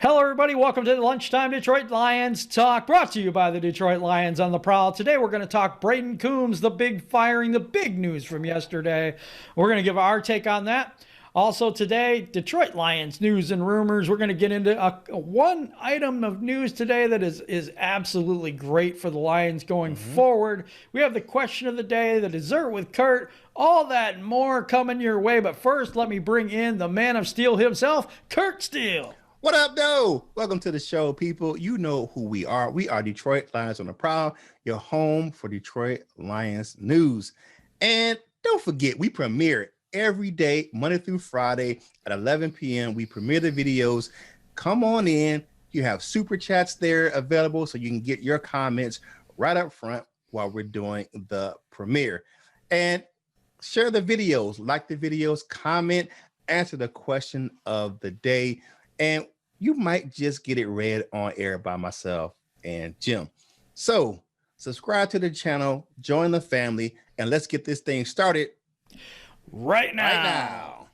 Hello, everybody. Welcome to the Lunchtime Detroit Lions Talk, brought to you by the Detroit Lions on the Prowl. Today, we're going to talk Brayden Coombs, the big firing, the big news from yesterday. We're going to give our take on that. Also today, Detroit Lions news and rumors. We're going to get into one item of news today that is absolutely great for the Lions going forward. We have the question of the day, the dessert with Curt, all that and more coming your way. But first, let me bring in the man of Steele himself, Curt Steele. What up, though? Welcome to the show, people. You know who we are. We are Detroit Lions on the Prowl, your home for Detroit Lions news. And don't forget, we premiere every day, Monday through Friday at 11 p.m. We premiere the videos. Come on in. You have super chats there available so you can get your comments right up front while we're doing the premiere. And share the videos, like the videos, comment, answer the question of the day. And you might just get it read on air by myself and Jim. So subscribe to the channel, join the family, and let's get this thing started right now.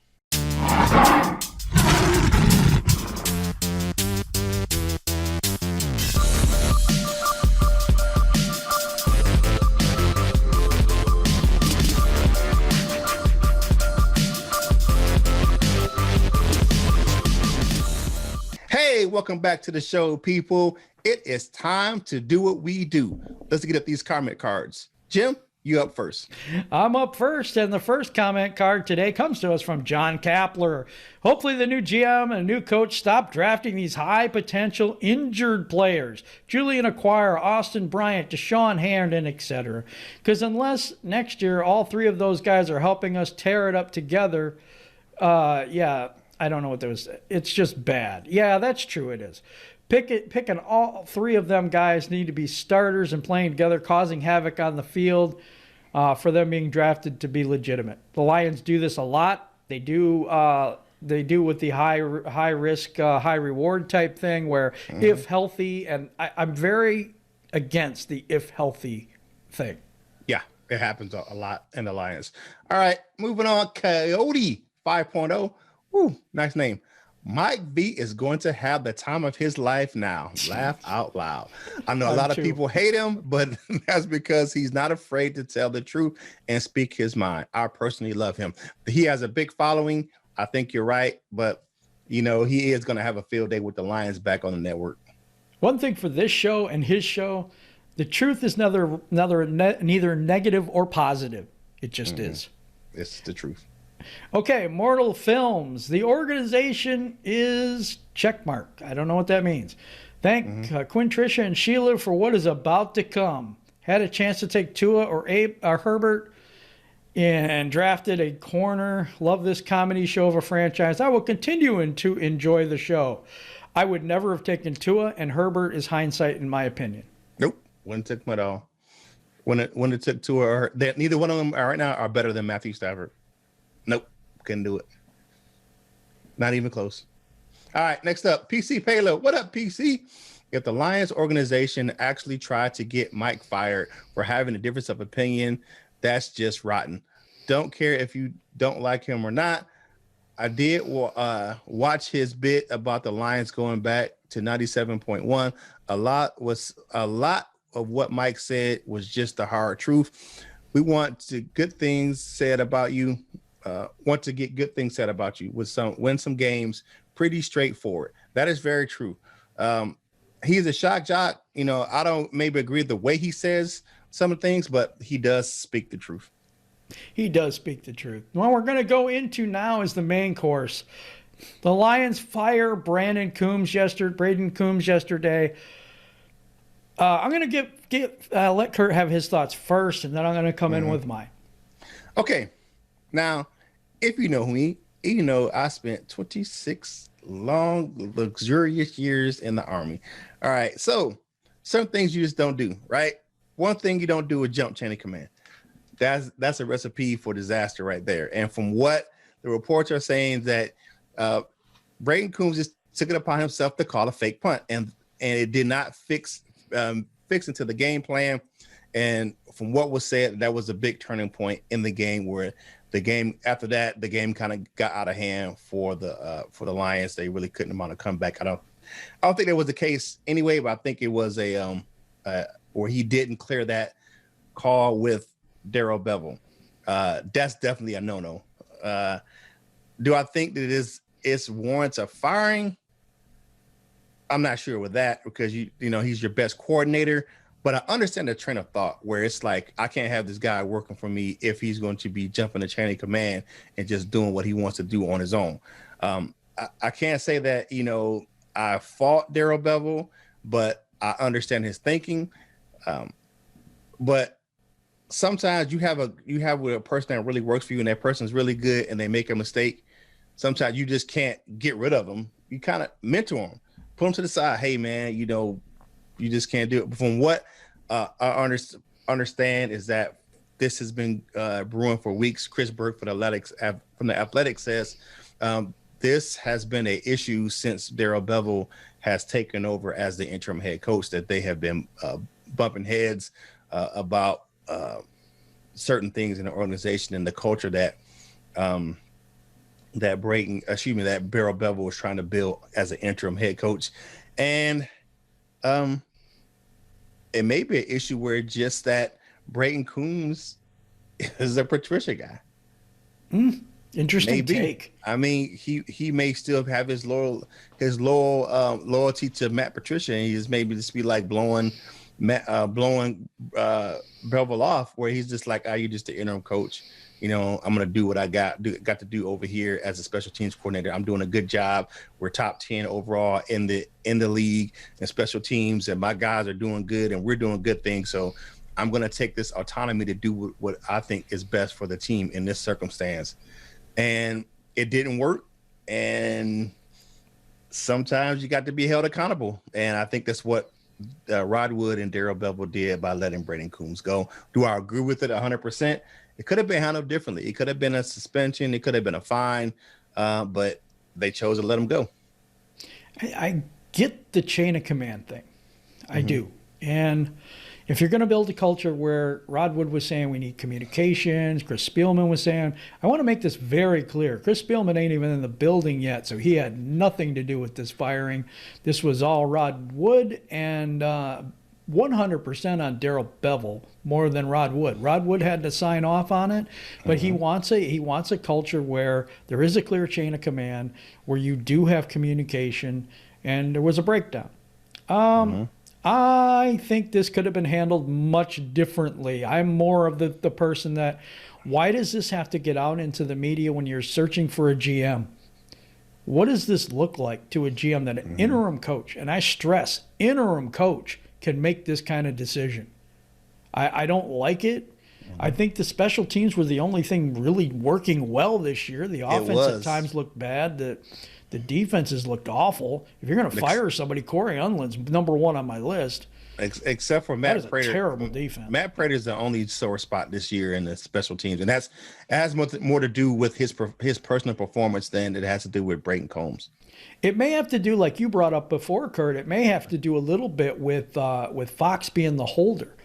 Hey, welcome back to the show, people. It is time to do what we do. Let's get up these comment cards. Jim, you up first. I'm up first, and the first comment card today comes to us from John Kapler. Hopefully the new GM and new coach stop drafting these high potential injured players. Julian Acquire, Austin Bryant, Deshaun Herndon, etc. Because unless next year all three of those guys are helping us tear it up together, I don't know what those. It's just bad. Yeah, that's true. It is. Picking all three of them guys need to be starters and playing together, causing havoc on the field for them being drafted to be legitimate. The Lions do this a lot. They do. They do with the high risk, high reward type thing, where if healthy, and I'm very against the if healthy thing. Yeah, it happens a lot in the Lions. All right, moving on. Coyote 5.0. Ooh, nice name. Mike V is going to have the time of his life now. Laugh out loud. I know a lot of people hate him, but that's because he's not afraid to tell the truth and speak his mind. I personally love him. He has a big following. I think you're right, but you know, he is going to have a field day with the Lions back on the network. One thing for this show and his show, the truth is neither negative or positive. It just is. It's the truth. Okay, Mortal Films. The organization is checkmark. I don't know what that means. Thank Quinn, Tricia, and Sheila for what is about to come. Had a chance to take Tua or Herbert and drafted a corner. Love this comedy show of a franchise. I will continue to enjoy the show. I would never have taken Tua, and Herbert is hindsight in my opinion. Nope, wouldn't take him at all. When it took Tua, neither one of them right now are better than Matthew Stafford. Nope, couldn't do it. Not even close. All right, next up, PC Payload. What up, PC? If the Lions organization actually tried to get Mike fired for having a difference of opinion, that's just rotten. Don't care if you don't like him or not. I did watch his bit about the Lions going back to 97.1. A lot of what Mike said was just the hard truth. We want to good things said about you. Want to get good things said about you win some games. Pretty straightforward. That is very true. He's a shock jock. You know, I don't maybe agree with the way he says some of the things, but he does speak the truth. He does speak the truth. What we're going to go into now is the main course. The Lions fire Brayden Coombs yesterday. I'm going to let Curt have his thoughts first, and then I'm going to come in with mine. Okay. Now, if you know me, you know I spent 26 long, luxurious years in the Army. All right, so some things you just don't do, right? One thing you don't do is jump chain of command. That's a recipe for disaster right there. And from what the reports are saying, that Brayden Coombs just took it upon himself to call a fake punt, and it did not fix into the game plan. And from what was said, that was a big turning point in the game, where the game kind of got out of hand for the Lions. They really couldn't mount a comeback. I don't I don't think that was the case anyway, but I think it was where he didn't clear that call with Darrell Bevell. That's definitely a no-no. Do I think that it's warrants a firing? I'm not sure with that because you know he's your best coordinator, but I understand the train of thought where it's like I can't have this guy working for me if he's going to be jumping the chain of command and just doing what he wants to do on his own. I can't say that I fault Darrell Bevell, but I understand his thinking. But sometimes you have a person that really works for you and that person's really good and they make a mistake. Sometimes you just can't get rid of them. You kind of mentor them, put them to the side. Hey man, you just can't do it. But from what I understand is that this has been brewing for weeks. Chris Burke from the Athletics says this has been an issue since Darrell Bevell has taken over as the interim head coach, that they have been bumping heads about certain things in the organization and the culture that Darrell Bevell was trying to build as an interim head coach. And it may be an issue where just that Brayden Coombs is a Patricia guy. Interesting take. I mean, he may still have his loyalty to Matt Patricia, and he just maybe just be like blowing Bevell off, where he's just like, you're just the interim coach. I'm gonna do what I got to do over here as a special teams coordinator. I'm doing a good job. We're top 10 overall in the league in special teams, and my guys are doing good, and we're doing good things. So I'm gonna take this autonomy to do what I think is best for the team in this circumstance. And it didn't work. And sometimes you got to be held accountable. And I think that's what Rod Wood and Darrell Bevell did by letting Brayden Coombs go. Do I agree with it 100%? It could have been handled differently. It could have been a suspension. It could have been a fine. But they chose to let him go. I get the chain of command thing. I do. And if you're going to build a culture where Rod Wood was saying we need communications, Chris Spielman was saying, I want to make this very clear. Chris Spielman ain't even in the building yet, so he had nothing to do with this firing. This was all Rod Wood and 100% on Darrell Bevell more than Rod Wood. Rod Wood had to sign off on it, but he wants a culture where there is a clear chain of command, where you do have communication, and there was a breakdown. I think this could have been handled much differently. I'm more of the person that, why does this have to get out into the media when you're searching for a GM? What does this look like to a GM that an interim coach, and I stress, interim coach, can make this kind of decision? I don't like it. I think the special teams were the only thing really working well this year. The offense at times looked bad. The defenses looked awful. If you're going to fire somebody, Corey Unlin's number one on my list. Except for Matt Prater. Terrible defense. Matt Prater is the only sore spot this year in the special teams, and it has much more to do with his personal performance than it has to do with Brayden Coombs. It may have to do, like you brought up before, Curt. It may have to do a little bit with Fox being the holder.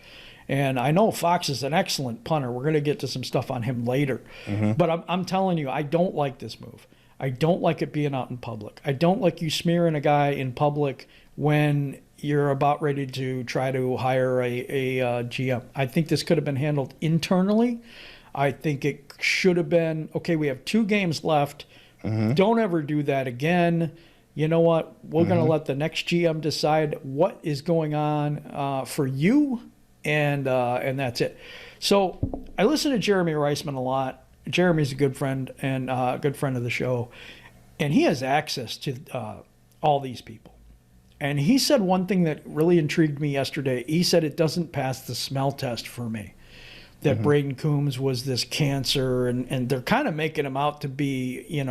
And I know Fox is an excellent punter. We're going to get to some stuff on him later. But I'm telling you, I don't like this move. I don't like it being out in public. I don't like you smearing a guy in public when you're about ready to try to hire a GM. I think this could have been handled internally. I think it should have been, okay, we have 2 games left. Don't ever do that again. You know what? We're going to let the next GM decide what is going on for you, and that's it. So I listen to Jeremy Reisman a lot. Jeremy's a good friend and a good friend of the show, and he has access to all these people. And he said one thing that really intrigued me yesterday. He said it doesn't pass the smell test for me, that Brayden Coombs was this cancer, and they're kind of making him out to be,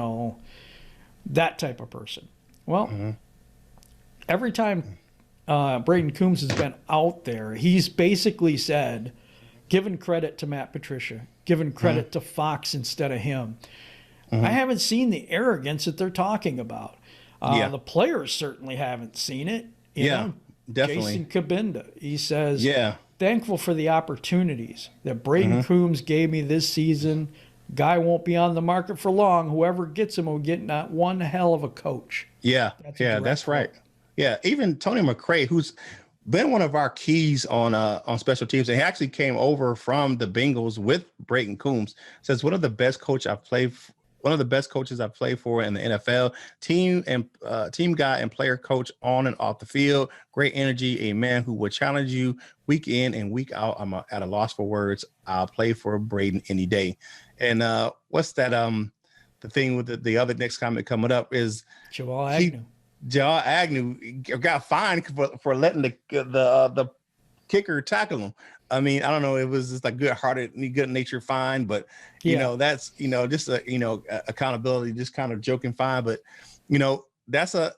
that type of person. Well, every time Brayden Coombs has been out there, he's basically said, given credit to Matt Patricia, given credit to Fox instead of him. I haven't seen the arrogance that they're talking about. The players certainly haven't seen it. You know? Definitely. Jason Kabinda, he says, thankful for the opportunities that Brayden Coombs gave me this season. Guy won't be on the market for long. Whoever gets him will get not one hell of a coach. That's right. Yeah, even Tony McRae, who's been one of our keys on special teams, and he actually came over from the Bengals with Brayden Coombs. Says one of the best coaches I've played for in the NFL. Team guy and player coach on and off the field. Great energy. A man who will challenge you week in and week out. I'm at a loss for words. I'll play for Brayden any day. And what's that? The thing with the other next comment coming up is Jamal Agnew. Jamal Agnew got fined for letting the kicker tackle him. I mean, I don't know. It was just like good natured fine, but that's just accountability, just kind of joking fine. But that's a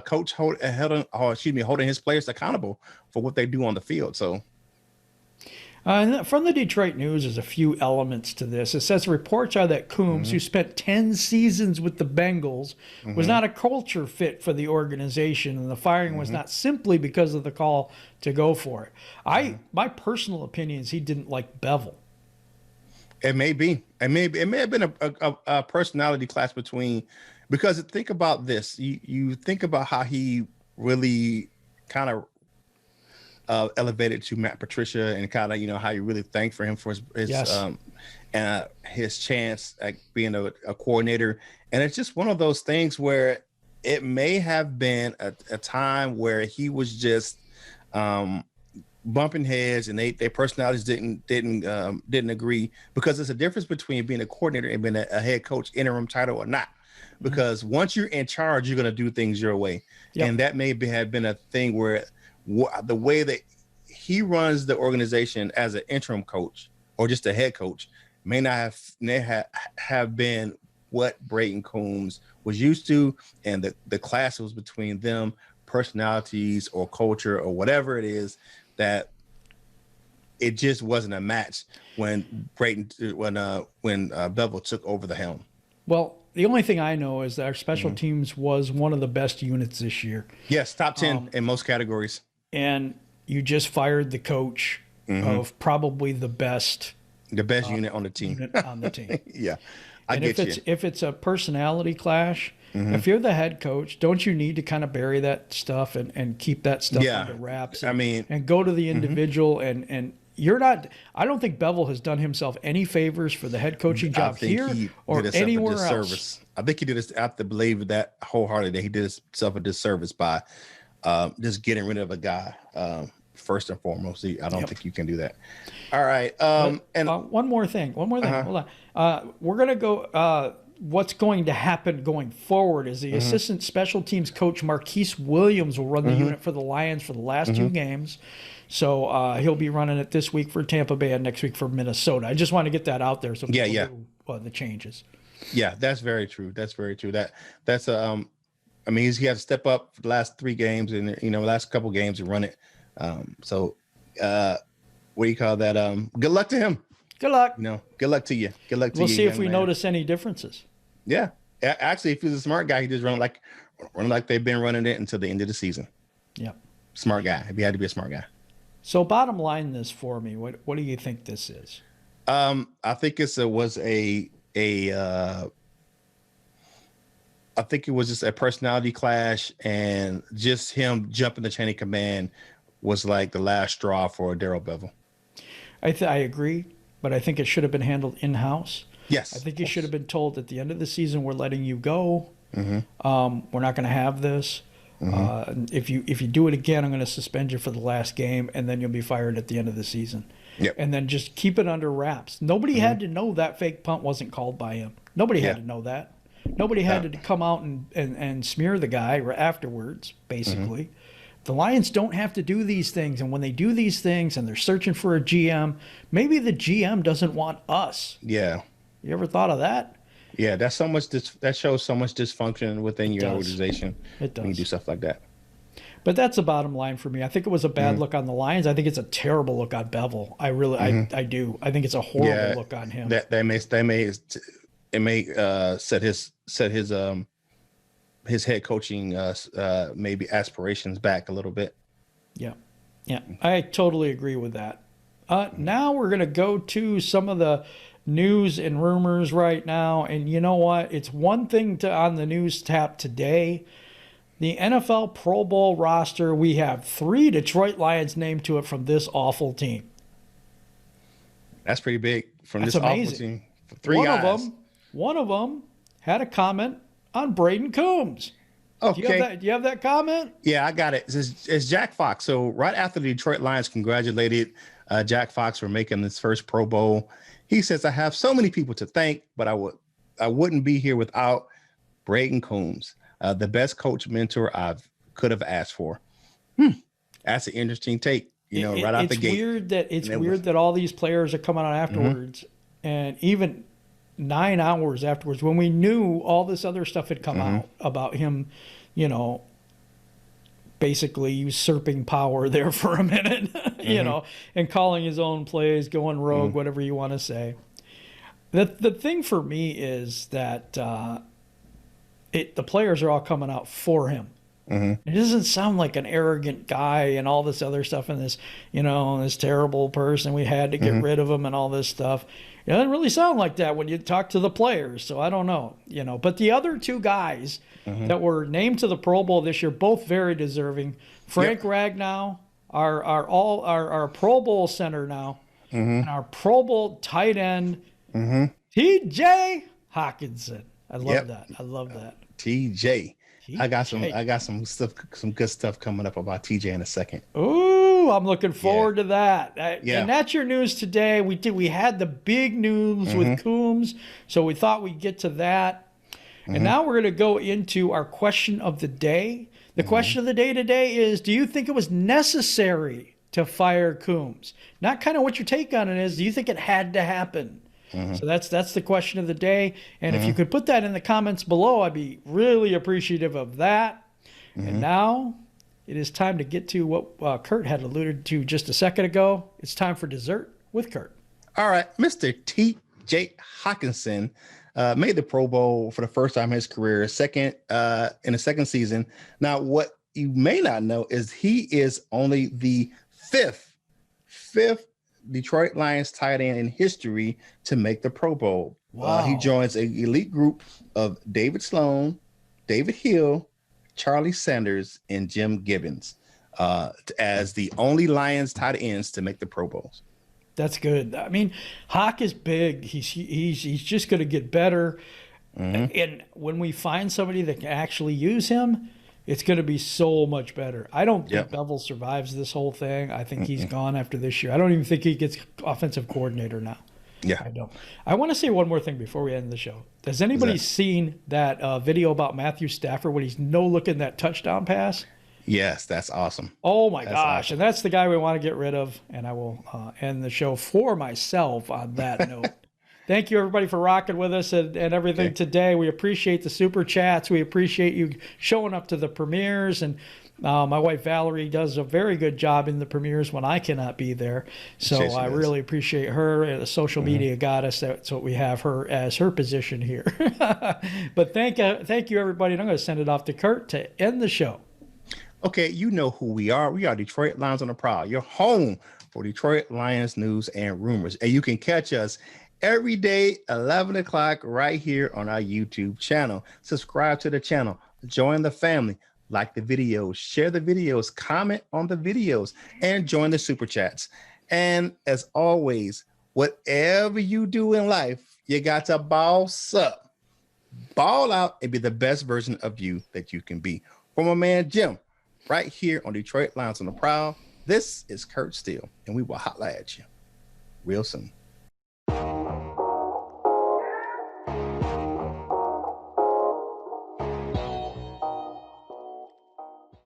coach holding his players accountable for what they do on the field. So. And from the Detroit News, there's a few elements to this. It says reports are that Coombs, who spent 10 seasons with the Bengals, was not a culture fit for the organization, and the firing was not simply because of the call to go for it. My personal opinion is he didn't like Bevel. It may be. It may have been a personality clash because think about this. You think about how he really kind of elevated to Matt Patricia, and kind of how you really thank for him for his chance at being a coordinator. And it's just one of those things where it may have been a time where he was just bumping heads, and their personalities didn't agree, because there's a difference between being a coordinator and being a head coach, interim title or not. Because once you're in charge, you're going to do things your way. Yep. And that have been a thing where the way that he runs the organization as an interim coach or just a head coach may not have been what Brayden Coombs was used to, and the clash was between them, personalities or culture or whatever it is, that it just wasn't a match when Bevel took over the helm. Well, the only thing I know is that our special teams was one of the best units this year. Yes, top 10 in most categories. And you just fired the coach of probably the best unit on the team. Yeah, if it's a personality clash, if you're the head coach, don't you need to kind of bury that stuff and keep that stuff under wraps? And go to the individual and. You're not. I don't think Bevel has done himself any favors for the head coaching job here or anywhere else. I think he did this. I have to believe that wholeheartedly. He did himself a disservice by just getting rid of a guy first and foremost. I don't think you can do that. All right. One more thing. Hold on. We're gonna go. What's going to happen going forward is the assistant special teams coach Marquise Williams will run the unit for the Lions for the last 2 games. So he'll be running it this week for Tampa Bay and next week for Minnesota. I just want to get that out there so people know the changes. Yeah, that's very true. That's he had to step up for the last 3 games and last couple games and run it. What do you call that? Good luck to him. Good luck. Good luck to you. Good luck to you. We'll see if we notice any differences. Yeah. Actually, if he's a smart guy, he just run like they've been running it until the end of the season. Yeah. Smart guy. He had to be a smart guy. So bottom line this for me. What do you think this is? I think it was just a personality clash, and just him jumping the chain of command was like the last straw for Darrell Bevel. I agree, but I think it should have been handled in-house. Yes. I think you should have been told at the end of the season, we're letting you go. We're not going to have this. If you do it again, I'm going to suspend you for the last game, and then you'll be fired at the end of the season. Yep. And then just keep it under wraps. Nobody had to know that fake punt wasn't called by him. Nobody had to know that. Nobody had to come out and smear the guy afterwards, basically. The Lions don't have to do these things, and when they do these things and they're searching for a GM, maybe the GM doesn't want us. Yeah. You ever thought of that? Yeah, that shows so much dysfunction within your organization. It does. When you do stuff like that. But that's the bottom line for me. I think it was a bad look on the Lions. I think it's a terrible look on Bevel. I really, I do. I think it's a horrible look on him. It may set his head coaching maybe aspirations back a little bit. Yeah, I totally agree with that. Now we're gonna go to some of the news and rumors right now, and you know what? It's one thing on the news tap today. the NFL Pro Bowl roster, we have 3 Detroit Lions named to it from this awful team. That's pretty big from That's this amazing. awful team. 3 guys. One of them had a comment on Brayden Coombs. Okay. Do you have that comment? Yeah, I got it. It's Jack Fox. So right after the Detroit Lions congratulated Jack Fox for making his first Pro Bowl, he says, "I have so many people to thank, but I wouldn't be here without Brayden Coombs, the best coach mentor I could have asked for." That's an interesting take. Right out the gate. It's weird that all these players are coming out afterwards, and even 9 hours afterwards, when we knew all this other stuff had come out about him, basically usurping power there for a minute, and calling his own plays, going rogue, whatever you want to say. The thing for me is that the players are all coming out for him. It doesn't sound like an arrogant guy and all this other stuff and this, this terrible person, we had to get rid of him and all this stuff. It doesn't really sound like that when you talk to the players. So I don't know, But the other 2 guys that were named to the Pro Bowl this year, both very deserving. Frank Ragnow, our Pro Bowl center now, and our Pro Bowl tight end, TJ Hawkinson. I love that. I love that. TJ. I got some good stuff coming up about TJ in a second. Ooh, I'm looking forward to that. And that's your news today. We had the big news with Coombs, so we thought we'd get to that. And now we're going to go into our question of the day. The question of the day today is, do you think it was necessary to fire Coombs? Not kind of what your take on it is. Do you think it had to happen? So that's the question of the day. And if you could put that in the comments below, I'd be really appreciative of that. And now it is time to get to what Curt had alluded to just a second ago. It's time for dessert with Curt. All right. Mr. T.J. Hawkinson made the Pro Bowl for the first time in his career, in the second season. Now, what you may not know is he is only the fifth Detroit Lions tight end in history to make the Pro Bowl. Wow. He joins an elite group of David Sloan, David Hill, Charlie Sanders, and Jim Gibbons as the only Lions tight ends to make the Pro Bowls. That's good. I mean, Hawk is big. He's just going to get better. And when we find somebody that can actually use him, it's going to be so much better. I don't think Bevel survives this whole thing. I think he's gone after this year. I don't even think he gets offensive coordinator now. Yeah. I don't. I want to say one more thing before we end the show. Has anybody seen that video about Matthew Stafford when he's no-looking that touchdown pass? Yes, that's awesome. Oh, my gosh. Awesome. And that's the guy we want to get rid of. And I will end the show for myself on that note. Thank you, everybody, for rocking with us and everything today. We appreciate the super chats. We appreciate you showing up to the premieres. And my wife, Valerie, does a very good job in the premieres when I cannot be there. So I really appreciate her. Social media got us. That's what we have her as her position here. But thank you, everybody. And I'm going to send it off to Curt to end the show. Okay, you know who we are. We are Detroit Lions on the Prowl, your home for Detroit Lions news and rumors. And you can catch us every day, 11 o'clock, right here on our YouTube channel. Subscribe to the channel, join the family, like the videos, share the videos, comment on the videos, and join the super chats. And as always, whatever you do in life, you got to boss up, ball out, and be the best version of you that you can be. From my man Jim, right here on Detroit Lions on the Prowl, this is Curt Steele, and we will holla at you real soon.